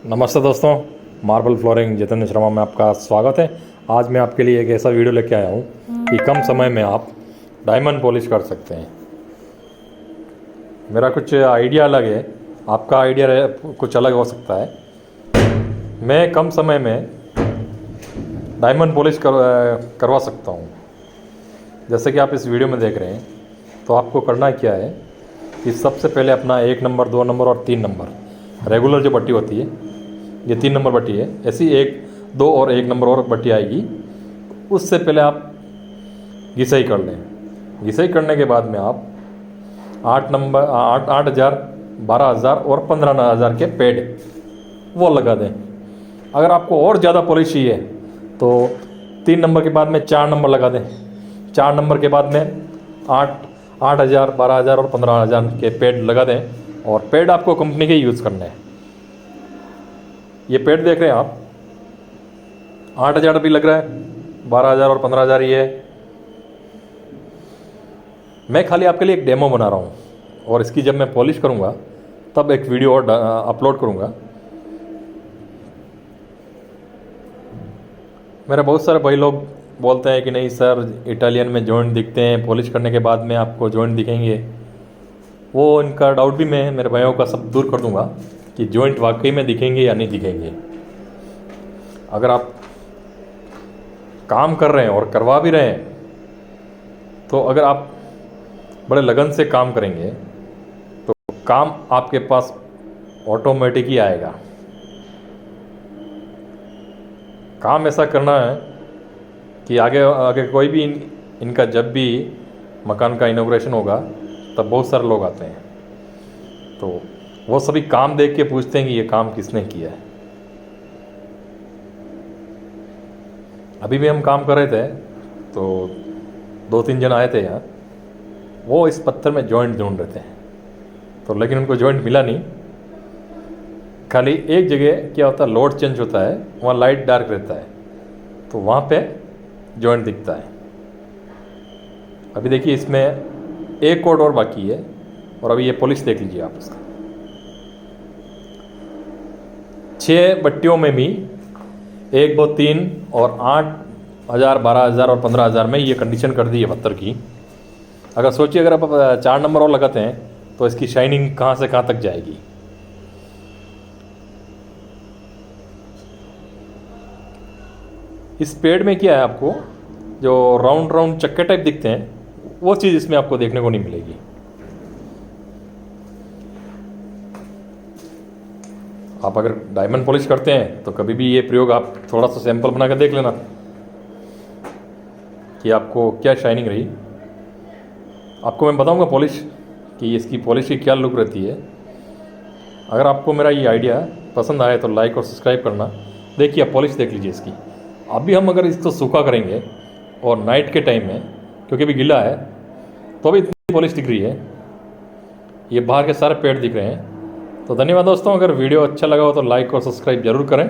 नमस्ते दोस्तों, marble flooring Jitendra Sharma में आपका स्वागत है। आज मैं आपके लिए एक ऐसा वीडियो लेके आया हूँ कि कम समय में आप डायमंड पॉलिश कर सकते हैं। मेरा कुछ आइडिया अलग है, आपका आइडिया कुछ अलग हो सकता है। मैं कम समय में डायमंड पॉलिश करवा सकता हूँ। जैसे कि आप इस वीडियो में देख रहे हैं, तो आपको करना क्या है कि सबसे पहले अपना 1 नंबर, 2 नंबर और 3 नंबर रेगुलर जो बट्टी होती है, ये 3 नंबर बट्टी है, ऐसी 1, 2 और 1 नंबर और बट्टी आएगी। उससे पहले आप घिसाई कर लें। घिसाई करने के बाद में आप 8,000, 12,000 और 15,000 के पेड वो लगा दें। अगर आपको और ज़्यादा पॉलिश चाहिए तो 3 नंबर के बाद में 4 नंबर लगा दें। 4 नंबर के बाद में 8,000, 12,000 और 15,000 के पेड लगा दें। और पेड आपको कंपनी के यूज़ करने हैं। ये पेड देख रहे हैं आप, 8,000 भी लग रहा है, 12,000 और 15,000 ये है। मैं खाली आपके लिए एक डेमो बना रहा हूँ, और इसकी जब मैं पॉलिश करूँगा तब एक वीडियो और अपलोड करूँगा। मेरे बहुत सारे भाई लोग बोलते हैं कि नहीं सर, इटालियन में जॉइंट दिखते हैं, पॉलिश करने के बाद में आपको जॉइंट दिखेंगे। वो इनका डाउट भी मैं मेरे भाइयों का सब दूर कर दूंगा कि जॉइंट वाकई में दिखेंगे या नहीं दिखेंगे। अगर आप काम कर रहे हैं और करवा भी रहे हैं, तो अगर आप बड़े लगन से काम करेंगे तो काम आपके पास ऑटोमेटिक ही आएगा। काम ऐसा करना है कि आगे आगे कोई भी इनका जब भी मकान का इनॉग्रेशन होगा तब बहुत सारे लोग आते हैं, तो वो सभी काम देख के पूछते हैं कि ये काम किसने किया है। अभी भी हम काम कर रहे थे तो 2-3 जन आए थे यहाँ, वो इस पत्थर में जॉइंट ढूंढ रहे थे, तो लेकिन उनको जॉइंट मिला नहीं। खाली एक जगह क्या होता है, लोड चेंज होता है, वहाँ लाइट डार्क रहता है, तो वहाँ पे जॉइंट दिखता है। अभी देखिए इसमें एक कोड और बाकी है, और अभी ये पॉलिश देख लीजिए आप इसका। 6 बट्टियों में भी 1, 2, 3 और 8,000, 12,000 और 15,000 में ये कंडीशन कर दी है पत्थर की। अगर सोचिए, अगर आप 4 नंबर और लगाते हैं तो इसकी शाइनिंग कहाँ से कहाँ तक जाएगी। इस पेड़ में क्या है, आपको जो राउंड राउंड चक्के टाइप दिखते हैं, वो चीज़ इसमें आपको देखने को नहीं मिलेगी। आप अगर डायमंड पॉलिश करते हैं तो कभी भी ये प्रयोग आप थोड़ा सा सैंपल बना कर देख लेना कि आपको क्या शाइनिंग रही। आपको मैं बताऊंगा पॉलिश कि इसकी पॉलिश की क्या लुक रहती है। अगर आपको मेरा ये आइडिया पसंद आए तो लाइक और सब्सक्राइब करना। देखिए, आप पॉलिश देख लीजिए इसकी। अभी हम अगर इसको सूखा करेंगे और नाइट के टाइम में, क्योंकि अभी गीला है, तो भी इतनी पॉलिश दिख रही है। ये बाहर के सारे पेड़ दिख रहे हैं। तो धन्यवाद दोस्तों। अगर वीडियो अच्छा लगा हो तो लाइक और सब्सक्राइब जरूर करें।